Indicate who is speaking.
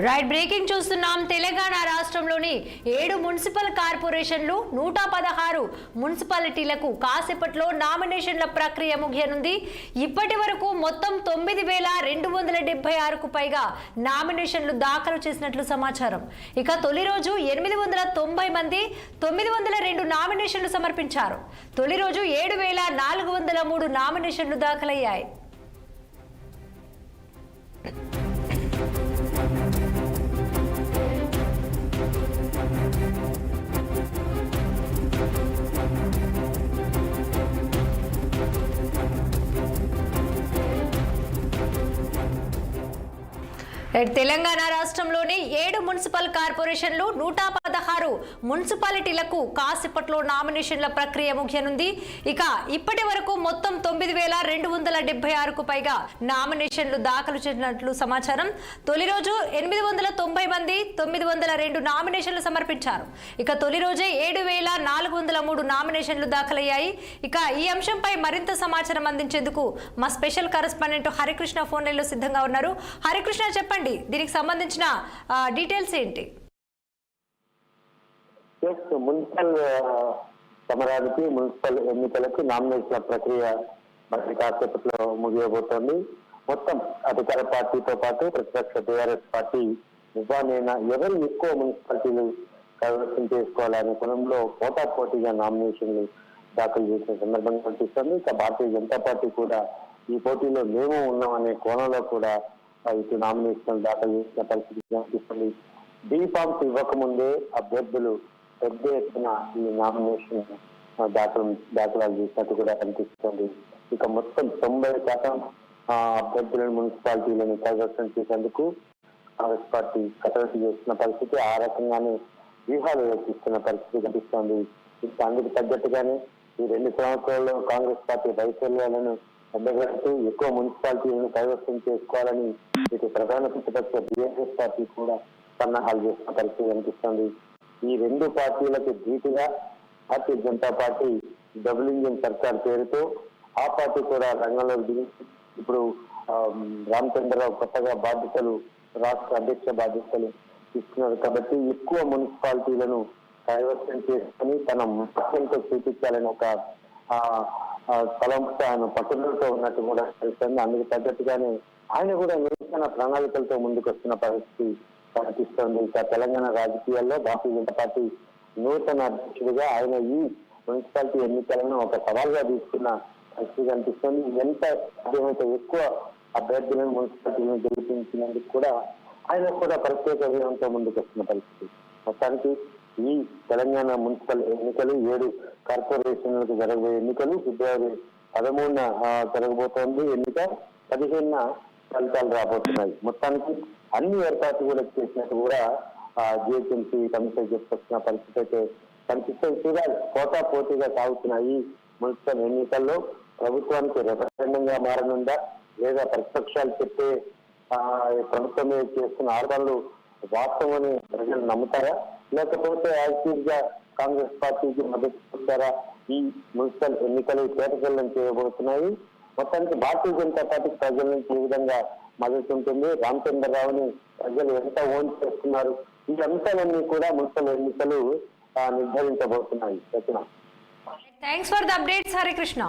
Speaker 1: Right breaking చూస్తున్నాం. తెలంగాణ రాష్ట్రంలోని 7 municipal కార్పొరేషన్లు 116 మున్సిపాలిటీలకు కాసేపట్లో నామినేషన్ల ప్రక్రియ ముగియనుంది. ఇప్పటి వరకు మొత్తం 9276కు పైగా నామినేషన్లు దాఖలు చేసినట్లు సమాచారం. ఇక తొలి రోజు 890 మంది 902 నామినేషన్లు సమర్పించారు. తొలి రోజు 7403 నామినేషన్లు దాఖలయ్యాయి. తెలంగాణ రాష్ట్రంలోని 7 మున్సిపల్ కార్పొరేషన్లు 116 మున్సిపాలిటీలకు కాసేపట్లో నామినేషన్ల ప్రక్రియ ముగియనుంది. ఇక ఇప్పటి వరకు మొత్తం 9276కు పైగా నామినేషన్లు దాఖలు చేసినట్లు సమాచారం. తొలి రోజు 890 మంది 902 నామినేషన్లు సమర్పించారు. ఇక తొలి రోజే 7403 నామినేషన్లు దాఖలయ్యాయి. ఇక ఈ అంశంపై మరింత సమాచారం అందించేందుకు మా స్పెషల్ కరెస్పాండెంట్ హరికృష్ణ ఫోన్ లైన్లో సిద్ధంగా ఉన్నారు. హరికృష్ణ, చెప్పండి, దీనికి సంబంధించిన డీటెయిల్స్ ఏంటి?
Speaker 2: మున్సిపల్ సమరానికి మున్సిపల్ ఎన్నికలకు నామినేషన్ల ప్రక్రియ మరి కాసేపట్లో ముగియబోతోంది. మొత్తం అధికార పార్టీతో పాటు ప్రతిపక్ష టీఆర్ఎస్ పార్టీ నిజామైనా ఎవరు ఎక్కువ మున్సిపాలిటీలు కైవసం చేసుకోవాలనే కోణంలో పోటాపోటీగా నామినేషన్లు దాఖలు చేసిన సందర్భంగా కనిపిస్తుంది. ఇక భారతీయ జనతా పార్టీ కూడా ఈ పోటీలో మేము ఉన్నామనే కోణంలో కూడా ఇటు నామినేషన్ దాఖలు చేసిన పరిస్థితి కనిపిస్తుంది. బీ ఫామ్స్ ఇవ్వకముందే అభ్యర్థులు పెద్ద ఎత్తున ఈ నామినేషన్ దాఖలాలు చేసినట్టు కూడా కనిపిస్తుంది. ఇక మొత్తం 90% అభ్యర్థులను మున్సిపాలిటీలను కైవసం చేసేందుకు కాంగ్రెస్ పార్టీ కసరత్తు చేస్తున్న పరిస్థితి, ఆ రకంగానే వ్యూహాలు రచిస్తున్న పరిస్థితి కనిపిస్తోంది. అందుకు తగ్గట్టుగానే ఈ 2 సంవత్సరాల్లో కాంగ్రెస్ పార్టీ వైఫల్యాలను ఎండగడుతూ ఎక్కువ మున్సిపాలిటీలను కైవసం చేసుకోవాలని ఇటు ప్రధాన ప్రతిపక్ష బీఆర్ఎస్ పార్టీ కూడా సన్నాహాలు చేస్తున్న పరిస్థితి కనిపిస్తుంది. ఈ 2 పార్టీలకు ధీటుగా Bharatiya Janata party double engine సర్కార్ పేరుతో ఆ పార్టీ కూడా రంగంలోకి దిగి ఇప్పుడు రామచంద్రరావు కొత్తగా రాష్ట్ర అధ్యక్ష బాధ్యతలు ఇస్తున్నారు. కాబట్టి ఎక్కువ మున్సిపాలిటీలను కైవసం చేసుకుని తన ముఖ్యంతో చూపించాలని ఒక తలంపు ఆయన పట్టుదలతో ఉన్నట్టు కూడా తెలుస్తుంది. అందుకు తగ్గట్టుగానే ఆయన కూడా నూతన ప్రణాళికలతో ముందుకు వస్తున్న పరిస్థితి కనిపిస్తోంది. ఇక తెలంగాణ రాజకీయాల్లో భారతీయ జనతా పార్టీ నూతన అధ్యక్షుడిగా ఆయన ఈ మున్సిపాలిటీ ఎన్నికలను ఒక సవాల్గా తీసుకున్న పరిస్థితి కనిపిస్తోంది. ఎంత సాధ్యమైతే ఎక్కువ అభ్యర్థులను మున్సిపాలిటీలను గెలిపించినందుకు కూడా ఆయన కూడా ప్రత్యేక వ్యూహంతో ముందుకు వస్తున్న పరిస్థితి. మొత్తానికి ఈ తెలంగాణ మున్సిపల్ ఎన్నికలు 7 కార్పొరేషన్లకు జరగబోయే ఎన్నికలు ఫిబ్రవరి 13న జరగబోతోంది. ఎన్నిక 15న ఫలితాలు రాబోతున్నాయి. మొత్తానికి అన్ని ఏర్పాట్లు కూడా చేసినట్టు కూడా జిహెచ్ఎంసీ కమిషన్ చెప్పుకొస్తున్న పరిస్థితి అయితే కనిపిస్తుంది. చూడాలి, పోటాపోటీగా సాగుతున్న ఈ మున్సిపల్ ఎన్నికల్లో ప్రభుత్వానికి రెఫరెండంగా మారనుందా, లేదా ప్రతిపక్షాలు చెప్పే ప్రభుత్వం మీద చేస్తున్న ఆరోపణలు వాస్తవమని ప్రజలు నమ్ముతారా, లేకపోతే యాక్టివ్ గా కాంగ్రెస్ పార్టీకి మద్దతు ఇస్తారా? ఈ మున్సిపల్ ఎన్నికలు తేటతెల్లం చేయబోతున్నాయి. మొత్తానికి భారతీయ జనతా పార్టీ ప్రజల నుంచి ఏ విధంగా మద్దతు ఉంటుంది, రామచంద్రరావుని ప్రజలు ఎంత ఓన్ చేస్తున్నారు, ఈ అంశాలన్నీ కూడా మున్సిపల్ ఎన్నికలు నిర్ధారించబోతున్నాయి.
Speaker 1: Thanks for the updates Harikrishna.